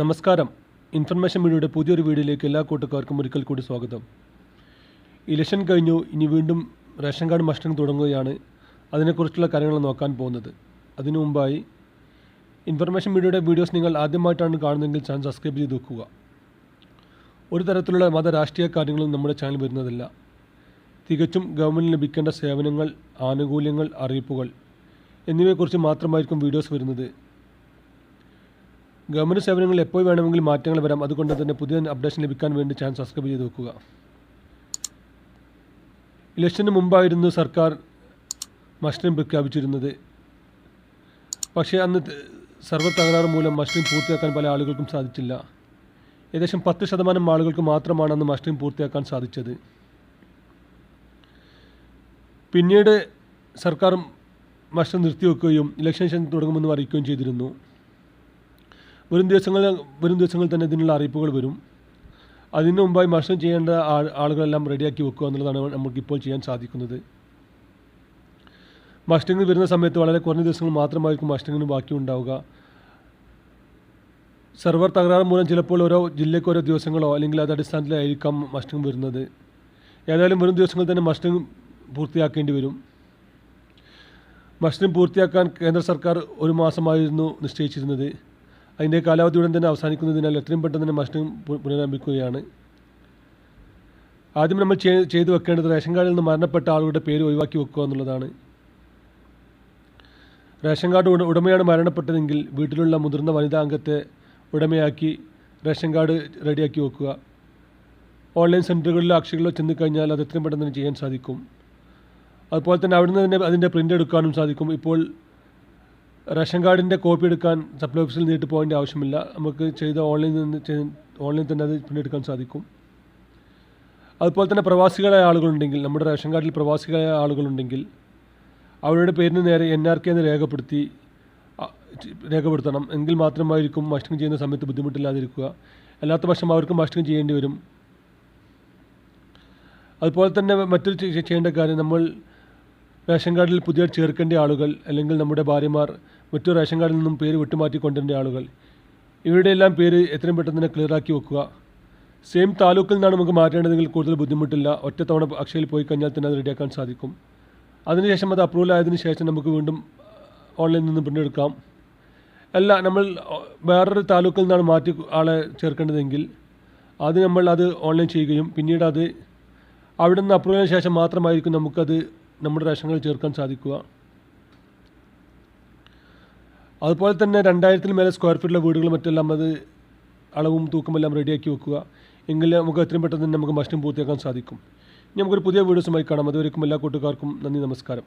നമസ്കാരം. ഇൻഫർമേഷൻ മീഡിയയുടെ പുതിയൊരു വീഡിയോയിലേക്ക് എല്ലാ കൂട്ടുകാർക്കും ഒരിക്കൽ കൂടി സ്വാഗതം. ഇലക്ഷൻ കഴിഞ്ഞു, ഇനി വീണ്ടും റേഷൻ കാർഡ് മസ്റ്ററിങ് തുടങ്ങുകയാണ്. അതിനെക്കുറിച്ചുള്ള കാര്യങ്ങൾ നോക്കാൻ പോകുന്നത്. അതിനു മുമ്പായി ഇൻഫർമേഷൻ മീഡിയയുടെ വീഡിയോസ് നിങ്ങൾ ആദ്യമായിട്ടാണ് കാണുന്നതെങ്കിൽ ചാനൽ സബ്സ്ക്രൈബ് ചെയ്ത് വെക്കുക. ഒരു തരത്തിലുള്ള രാഷ്ട്രീയ കാര്യങ്ങളും നമ്മുടെ ചാനൽ വരുന്നതല്ല. തികച്ചും ഗവൺമെൻറ്റിന് ലഭിക്കേണ്ട സേവനങ്ങൾ, ആനുകൂല്യങ്ങൾ, അറിയിപ്പുകൾ എന്നിവയെക്കുറിച്ച് മാത്രമായിരിക്കും വീഡിയോസ് വരുന്നത്. ഗവൺമെൻറ് സേവനങ്ങളിൽ എപ്പോൾ വേണമെങ്കിലും മാറ്റങ്ങൾ വരാം. അതുകൊണ്ട് തന്നെ പുതിയ അപ്ഡേഷൻ ലഭിക്കാൻ വേണ്ടി ചാനൽ സബ്സ്ക്രൈബ് ചെയ്ത് വെക്കുക. ഇലക്ഷന് മുമ്പായിരുന്നു സർക്കാർ മസ്റ്ററിങ് പ്രഖ്യാപിച്ചിരുന്നത്. പക്ഷേ അന്ന് സർവർ തകരാറ് മൂലം മസ്റ്ററിങ് പൂർത്തിയാക്കാൻ പല ആളുകൾക്കും സാധിച്ചില്ല. ഏകദേശം 10% ആളുകൾക്ക് മാത്രമാണ് അന്ന് മസ്റ്ററിങ് പൂർത്തിയാക്കാൻ സാധിച്ചത്. പിന്നീട് സർക്കാർ മസ്റ്ററിങ് നിർത്തിവെക്കുകയും ഇലക്ഷൻ ശേഷം തുടങ്ങുമെന്ന് അറിയിക്കുകയും ചെയ്തിരുന്നു. വരും ദിവസങ്ങളിൽ തന്നെ ഇതിനുള്ള അറിയിപ്പുകൾ വരും. അതിനു മുമ്പായി മസ്റ്ററിങ് ചെയ്യേണ്ട ആളുകളെല്ലാം റെഡിയാക്കി വെക്കുക എന്നുള്ളതാണ് നമുക്കിപ്പോൾ ചെയ്യാൻ സാധിക്കുന്നത്. മസ്റ്ററിങ് വരുന്ന സമയത്ത് വളരെ കുറഞ്ഞ ദിവസങ്ങൾ മാത്രമായിരിക്കും മസ്റ്ററിങ്ങിന് ബാക്കി ഉണ്ടാവുക. സെർവർ തകരാറ് മൂലം ചിലപ്പോൾ ഓരോ ജില്ലയ്ക്ക് ഓരോ ദിവസങ്ങളോ അല്ലെങ്കിൽ അത് അടിസ്ഥാനത്തിലായിരിക്കാം മസ്റ്ററിങ് വരുന്നത്. ഏതായാലും വരും ദിവസങ്ങളിൽ തന്നെ മസ്റ്ററിങ് പൂർത്തിയാക്കേണ്ടി വരും. മസ്റ്ററിങ് പൂർത്തിയാക്കാൻ കേന്ദ്ര സർക്കാർ 1 മാസമായിരുന്നു നിശ്ചയിച്ചിരുന്നത്. അതിൻ്റെ കാലാവധി ഉടൻ തന്നെ അവസാനിക്കുന്നതിനാൽ എത്രയും പെട്ടെന്ന് തന്നെ മസ്റ്ററിങ് പുനരാരംഭിക്കുകയാണ്. ആദ്യം നമ്മൾ ചെയ്തു വെക്കേണ്ടത് റേഷൻ കാർഡിൽ നിന്ന് മരണപ്പെട്ട ആളുകളുടെ പേര് ഒഴിവാക്കി വെക്കുക എന്നുള്ളതാണ്. റേഷൻ കാർഡ് ഉടമയാണ് മരണപ്പെട്ടതെങ്കിൽ വീട്ടിലുള്ള മുതിർന്ന വനിതാ അംഗത്തെ ഉടമയാക്കി റേഷൻ കാർഡ് റെഡിയാക്കി വെക്കുക. ഓൺലൈൻ സെൻറ്ററുകളിലോ അക്ഷയകളിലോ ചെന്ന് കഴിഞ്ഞാൽ അത് എത്രയും പെട്ടെന്ന് തന്നെ ചെയ്യാൻ സാധിക്കും. അതുപോലെ തന്നെ അവിടുന്ന് തന്നെ അതിൻ്റെ പ്രിൻ്റ് എടുക്കാനും സാധിക്കും. ഇപ്പോൾ റേഷൻ കാർഡിൻ്റെ കോപ്പി എടുക്കാൻ സപ്ലൈ ഓഫീസിൽ നേരിട്ട് പോകേണ്ട ആവശ്യമില്ല. നമുക്ക് ഓൺലൈൻ തന്നെ അത് പ്രിൻ്റ് എടുക്കാൻ സാധിക്കും. അതുപോലെ തന്നെ പ്രവാസികളായ ആളുകളുണ്ടെങ്കിൽ, നമ്മുടെ റേഷൻ കാർഡിൽ പ്രവാസികളായ ആളുകളുണ്ടെങ്കിൽ അവരുടെ പേരിന് നേരെ NRK എന്ന് രേഖപ്പെടുത്തണം. എങ്കിൽ മാത്രമായിരിക്കും മസ്റ്ററിങ് ചെയ്യുന്ന സമയത്ത് ബുദ്ധിമുട്ടില്ലാതിരിക്കുക. അല്ലാത്ത പക്ഷം അവർക്ക് മസ്റ്ററിങ് ചെയ്യേണ്ടി വരും. അതുപോലെ തന്നെ മറ്റൊരു ചെയ്യേണ്ട കാര്യം, നമ്മൾ റേഷൻ കാർഡിൽ പുതിയ ചേർക്കേണ്ട ആളുകൾ, അല്ലെങ്കിൽ നമ്മുടെ ഭാര്യമാർ മറ്റു റേഷൻ കാർഡിൽ നിന്നും പേര് വിട്ടുമാറ്റി കൊണ്ടുവരേണ്ട ആളുകൾ, ഇവരുടെ എല്ലാം പേര് എത്രയും പെട്ടെന്ന് തന്നെ ക്ലിയറാക്കി വെക്കുക. സെയിം താലൂക്കിൽ നിന്നാണ് നമുക്ക് മാറ്റേണ്ടതെങ്കിൽ കൂടുതൽ ബുദ്ധിമുട്ടില്ല. ഒറ്റ തവണ അക്ഷയയിൽ പോയി കഴിഞ്ഞാൽ തന്നെ അത് റെഡിയാക്കാൻ സാധിക്കും. അതിനുശേഷം അത് അപ്രൂവൽ ആയതിനു ശേഷം നമുക്ക് വീണ്ടും ഓൺലൈനിൽ നിന്ന് പ്രിൻ്റ് എടുക്കാം. അല്ല, നമ്മൾ വേറൊരു താലൂക്കിൽ നിന്നാണ് മാറ്റി ആളെ ചേർക്കേണ്ടതെങ്കിൽ നമ്മൾ അത് ഓൺലൈൻ ചെയ്യുകയും പിന്നീട് അത് അവിടെ നിന്ന് അപ്രൂവലിന് ശേഷം മാത്രമായിരിക്കും നമുക്കത് നമ്മുടെ റേഷൻ കാർഡിൽ ചേർക്കാൻ സാധിക്കുക. അതുപോലെ തന്നെ 2000-ൽ മേലെ സ്ക്വയർ ഫീറ്റുള്ള വീടുകളും മറ്റെല്ലാം അത് അളവും തൂക്കമെല്ലാം റെഡിയാക്കി വെക്കുക. എങ്കിൽ നമുക്ക് എത്രയും പെട്ടെന്ന് തന്നെ നമുക്ക് മസ്റ്ററിങ് പൂർത്തിയാക്കാൻ സാധിക്കും. ഇനി നമുക്കൊരു പുതിയ വീഡിയോസുമായി കാണാം. അതുവരെയും എല്ലാ കൂട്ടുകാർക്കും നന്ദി, നമസ്കാരം.